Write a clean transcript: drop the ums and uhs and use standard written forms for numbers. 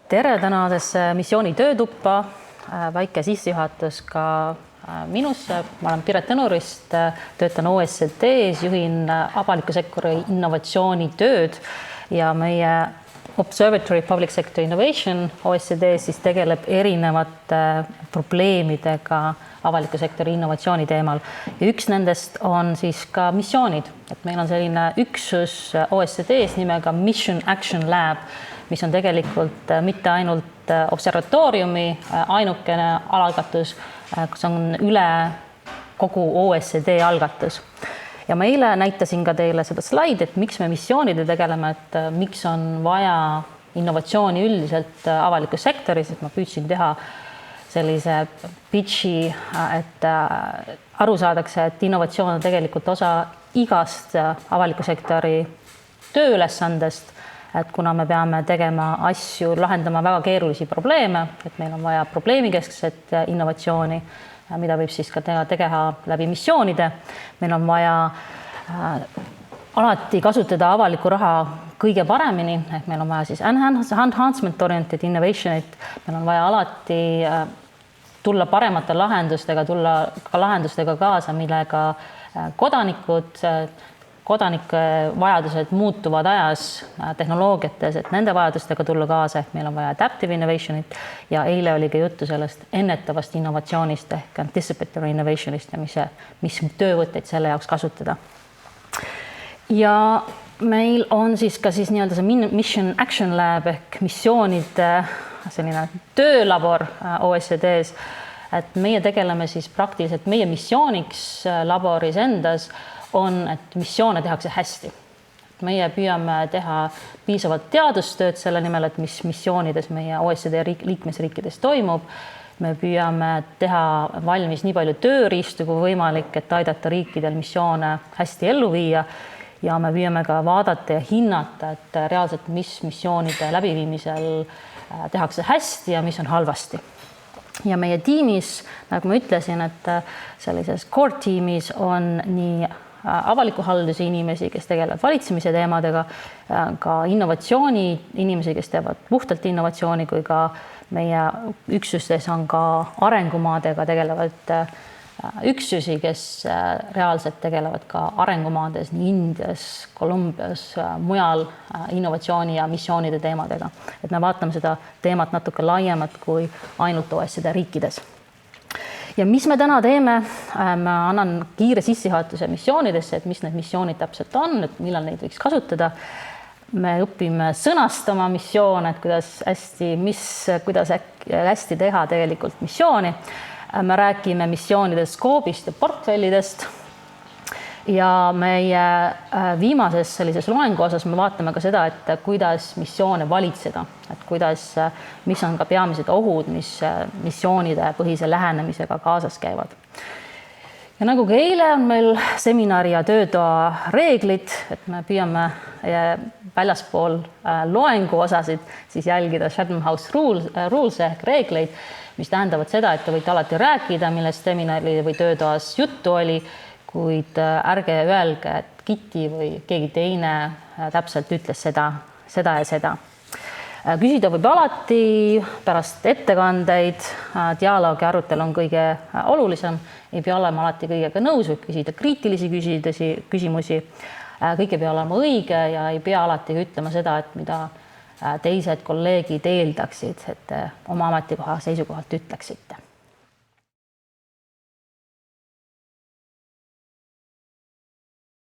Tere tänasesse missiooni töötuppa. Väike sissejuhatus ka minusse. Ma olen Piret Tõnurist, töötan OECD-s, juhin avaliku sektori innovatsioonitööd ja meie Observatory Public Sector Innovation OECD-s siis tegeleb erinevate probleemidega avaliku sektori innovatsiooni teemal. Ja üks nendest on siis ka missioonid. Et meil on selline üksus OECD-s nimega Mission Action Lab, mis on tegelikult mitte ainult observatooriumi ainukene algatus, kus on üle kogu OECD algatus. Ja ma eile näitasin ka teile seda slaidi, et miks me missioonide tegeleme, et miks on vaja innovatsiooni üldiselt avalikus sektoris, et ma püüdsin teha sellise pitchi, et aru saadakse, et innovatsioon on tegelikult osa igast avaliku sektori tööülesandest, et kuna me peame tegema asju, lahendama väga keerulisi probleeme, et meil on vaja probleemikeskset innovatsiooni, mida võib siis ka teha läbi missioonide. Meil on vaja alati kasutada avaliku raha kõige paremini, ehk meil on vaja siis enhancement oriented innovationit, meil on vaja alati tulla paremate lahendustega, tulla ka lahendustega kaasa, millega kodanike vajadused muutuvad ajas tehnoloogiates, et nende vajadustega tulla kaasa, ehk meil on vaja adaptive innovationit ja eile oli ka juttu sellest ennetavast innovatsioonist ehk anticipatory innovationist ja mis töövõtteid selle jaoks kasutada. Ja meil on siis ka nii-öelda see Mission Action Lab ehk missioonide selline töölabor OECD-s, et meie tegeleme siis praktiliselt meie missiooniks laboris endas on, et missioone tehakse hästi. Meie püüame teha piisavalt teadustööd selle nimel, et mis missioonides meie OECD liikmesriikides toimub. Me püüame teha valmis nii palju tööriistu kui võimalik, et aidata riikidel missioone hästi ellu viia ja me püüame ka vaadata ja hinnata, et reaalselt mis missioonide läbiviimisel tehakse hästi ja mis on halvasti. Ja meie tiimis, nagu ma ütlesin, et sellises core tiimis on nii avaliku halduse inimesi, kes tegelevad valitsemise teemadega, ka innovatsiooni inimesi, kes teevad puhtalt innovatsiooni, kui ka meie üksustes on ka arengumaadega tegelevad üksusi, kes reaalselt tegelevad ka arengumaades, nii Indias, Kolumbias, mujal innovatsiooni ja missioonide teemadega. Et me vaatame seda teemat natuke laiemat kui ainult OECD riikides. Ja mis me täna teeme? Ma annan kiire sissejuhatuse missioonidesse, et mis need missioonid täpselt on, et millal neid võiks kasutada. Me õpime sõnastama missioone, et kuidas hästi teha tegelikult missiooni. Me räägime missioonide skoobist ja portfellidest. Ja meie viimases sellises loengu osas me vaatame ka seda, et kuidas missioone valitseda, et mis on ka peamised ohud, mis missioonide põhise lähenemisega kaasas käivad. Ja nagu ka eile on meil seminari ja töötoa reeglid, et me püüame väljaspool loengu osasid siis jälgida Chatham House rules ehk reegleid, mis tähendavad seda, et te võite alati rääkida, millest seminari või töötoas juttu oli, kuid ärge öelge, et Kitty või keegi teine täpselt ütles seda ja seda. Küsida võib alati pärast ettekandeid, dialoogi arutelu on kõige olulisem, ei pea olema alati kõigega nõus, võib küsida kriitilisi küsimusi, kõik ei pea olema õige ja ei pea alati ütlema seda, et mida teised kolleegid eeldaksid, et oma ametikoha seisukohalt ütleksite.